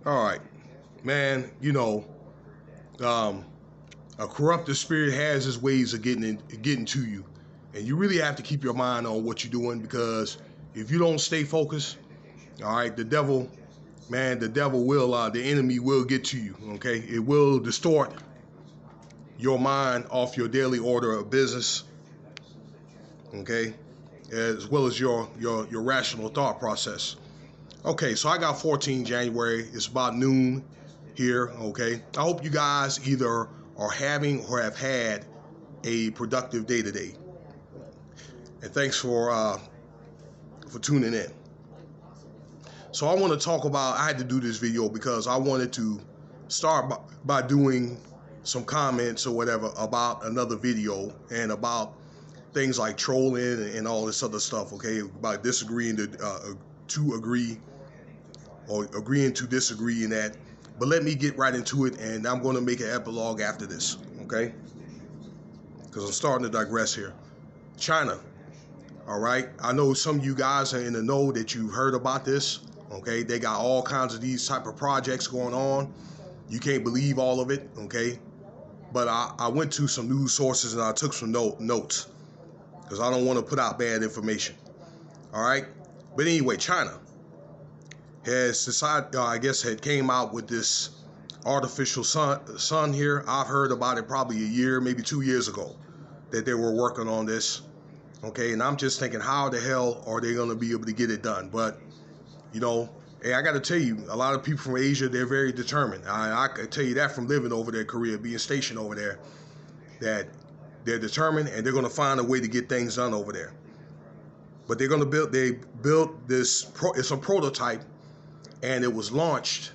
All right, man. Um, a corrupted spirit has its ways of getting to you, and you really have to keep your mind on what you're doing because if you don't stay focused, all right, the enemy will get to you. Okay, it will distort your mind off your daily order of business. Okay, as well as your rational thought process. Okay, so I got 14 January. It's about noon here. Okay, I hope you guys either are having or have had a productive day today. And thanks for tuning in. So I want to talk about. I had to do this video because I wanted to start by doing some comments or whatever about another video and about things like trolling and all this other stuff. Okay, about disagreeing to agree or agreeing to disagree in that. But let me get right into it, and I'm going to make an epilogue after this. Okay, because I'm starting to digress here. China. All right. I know some of you guys are in the know that you've heard about this. Okay. They got all kinds of these type of projects going on. You can't believe all of it. Okay. But I went to some news sources and I took some notes because I don't want to put out bad information. All right. But anyway, China has decided, had came out with this artificial sun here. I've heard about it probably a year, maybe 2 years ago that they were working on this. Okay, and I'm just thinking, how the hell are they going to be able to get it done? But, hey, I got to tell you, a lot of people from Asia, they're very determined. I can tell you that from living over there, Korea, being stationed over there, that they're determined and they're going to find a way to get things done over there. But they built this, it's a prototype, and it was launched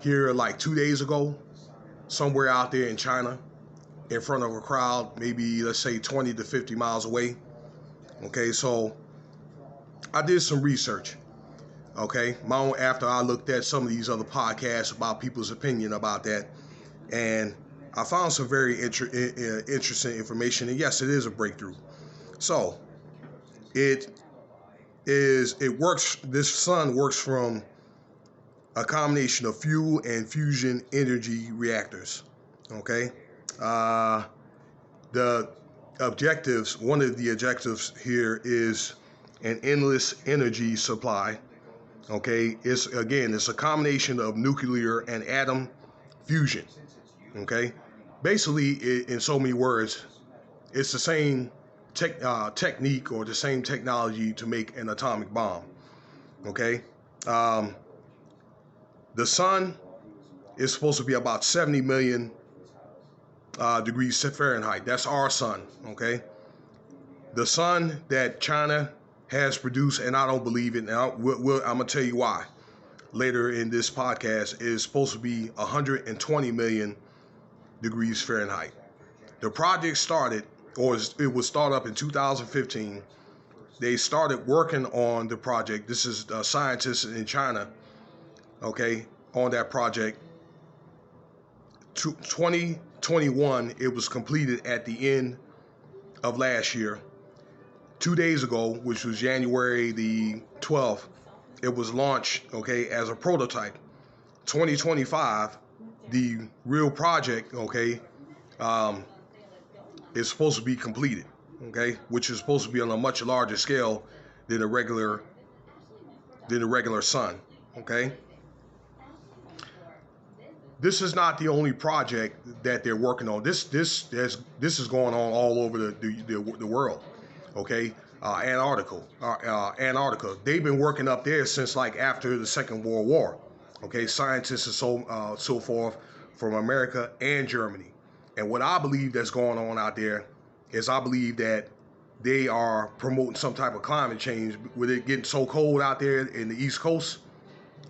here like 2 days ago, somewhere out there in China, in front of a crowd, maybe, let's say, 20 to 50 miles away. Okay, so I did some research. Okay, after I looked at some of these other podcasts about people's opinion about that, and I found some very interesting information. And yes, it is a breakthrough. So it works. This sun works from a combination of fuel and fusion energy reactors. Okay, the objectives, one of the objectives here is an endless energy supply. Okay, it's a combination of nuclear and atom fusion. Okay, basically, in so many words, it's the same technique or the same technology to make an atomic bomb. Okay, the sun is supposed to be about 70 million degrees Fahrenheit. That's our sun. Okay, the sun that China has produced, and I don't believe it. Now, I'm gonna tell you why later in this podcast. Is supposed to be 120 million degrees Fahrenheit. The project started, or it was started up in 2015. They started working on the project. This is scientists in China, okay, on that project. 2021, it was completed at the end of last year. 2 days ago, which was January the 12th, it was launched, okay, as a prototype. 2025, the real project, okay, is supposed to be completed, okay, which is supposed to be on a much larger scale than the regular sun, okay. This is not the only project that they're working on. This is going on all over the world, okay. Antarctica. They've been working up there since like after the Second World War. Okay, scientists and so forth from America and Germany. And what I believe that's going on out there is I believe that they are promoting some type of climate change with it getting so cold out there in the East Coast.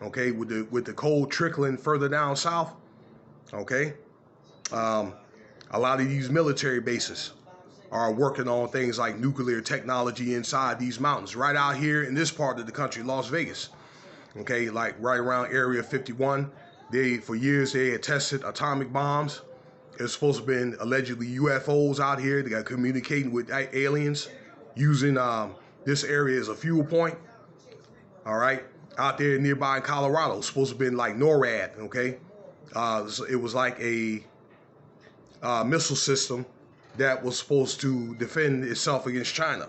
Okay, with the cold trickling further down south. Okay, a lot of these military bases are working on things like nuclear technology inside these mountains, right out here in this part of the country, Las Vegas. Okay, like right around Area 51. For years, they had tested atomic bombs. It's supposed to have been allegedly UFOs out here. They got communicating with aliens using this area as a fuel point. All right. out there nearby in Colorado. It's supposed to have been like NORAD, okay? It was like a missile system that was supposed to defend itself against China.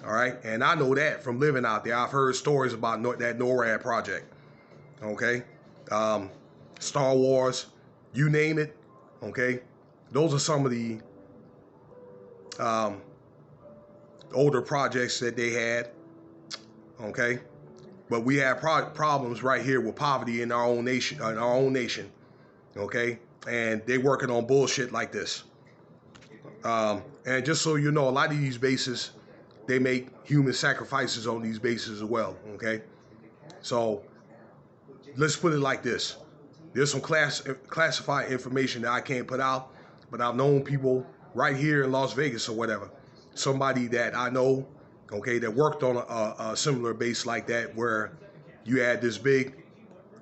All right, and I know that from living out there. I've heard stories about that NORAD project. Okay, Star Wars, you name it. Okay, those are some of the older projects that they had. Okay, but we have problems right here with poverty in our own nation. Okay, and they working on bullshit like this. And just so you know, a lot of these bases, they make human sacrifices on these bases as well, okay? So let's put it like this. There's some classified information that I can't put out, but I've known people right here in Las Vegas or whatever, somebody that I know, okay, that worked on a similar base like that where you had this big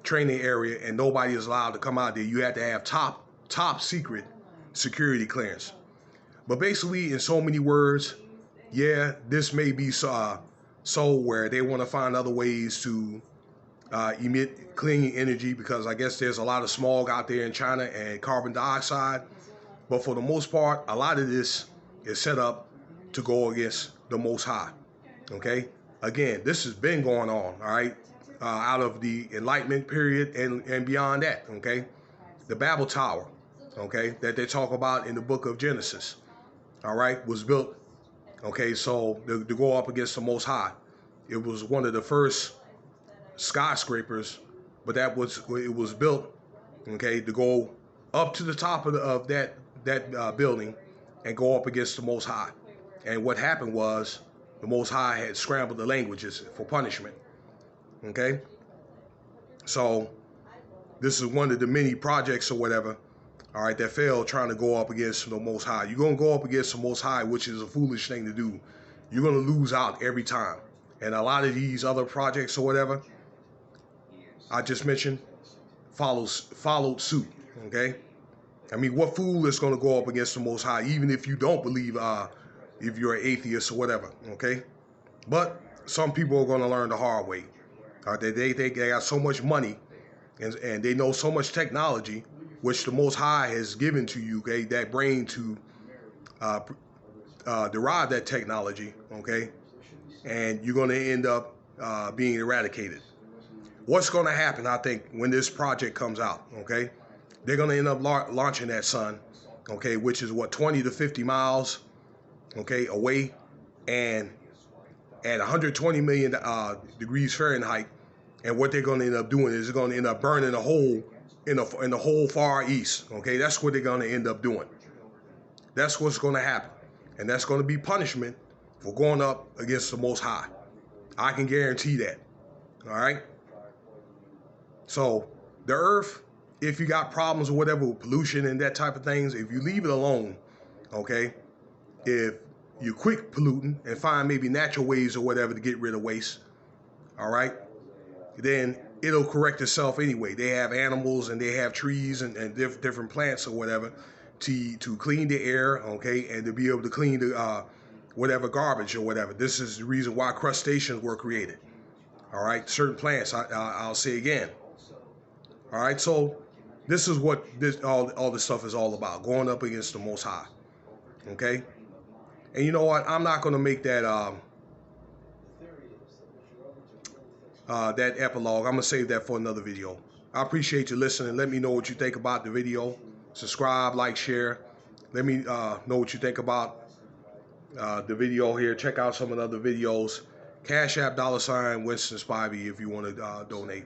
training area and nobody is allowed to come out there. You had to have top secret security clearance. But basically, in so many words, yeah, this may be so where they want to find other ways to emit clean energy, because I guess there's a lot of smog out there in China and carbon dioxide. But for the most part, a lot of this is set up to go against the Most High. Okay? Again, this has been going on, all right, out of the Enlightenment period and beyond that, okay? The Babel Tower, okay, that they talk about in the book of Genesis, all right, was built, okay, so to go up against the Most High. It was one of the first skyscrapers, but it was built, okay, to go up to the top of that building and go up against the Most High. And what happened was the Most High had scrambled the languages for punishment, okay? So this is one of the many projects or whatever, all right, that failed trying to go up against the Most High. You're going to go up against the Most High, which is a foolish thing to do. You're going to lose out every time. And a lot of these other projects or whatever I just mentioned followed suit, okay? I mean, what fool is going to go up against the Most High, even if you don't believe, if you're an atheist or whatever, okay? But some people are going to learn the hard way. They think they got so much money and they know so much technology, which the Most High has given to you, okay, that brain to derive that technology, okay, and you're going to end up being eradicated. What's going to happen, I think, when this project comes out, okay, they're going to end up launching that sun, okay, which is what, 20 to 50 miles, okay, away, and at 120 million degrees Fahrenheit, and what they're going to end up doing is they're going to end up burning a hole in the whole Far East, okay? That's what they're going to end up doing. That's what's going to happen. And that's going to be punishment for going up against the Most High. I can guarantee that, all right? So the earth, if you got problems or whatever with pollution and that type of things, if you leave it alone, okay, if you quit polluting and find maybe natural ways or whatever to get rid of waste, all right, then it'll correct itself anyway. They have animals and they have trees and different plants or whatever to clean the air, okay, and to be able to clean the whatever garbage or whatever. This is the reason why crustaceans were created. All right, certain plants. I'll say again. All right, so this is what all this stuff is all about, going up against the Most High. Okay, and you know what? I'm not going to make that that epilogue. I'm going to save that for another video. I appreciate you listening. Let me know what you think about the video. Subscribe, like, share. Let me know what you think about the video here. Check out some of the other videos. Cash App, $, Winston Spivey if you want to donate.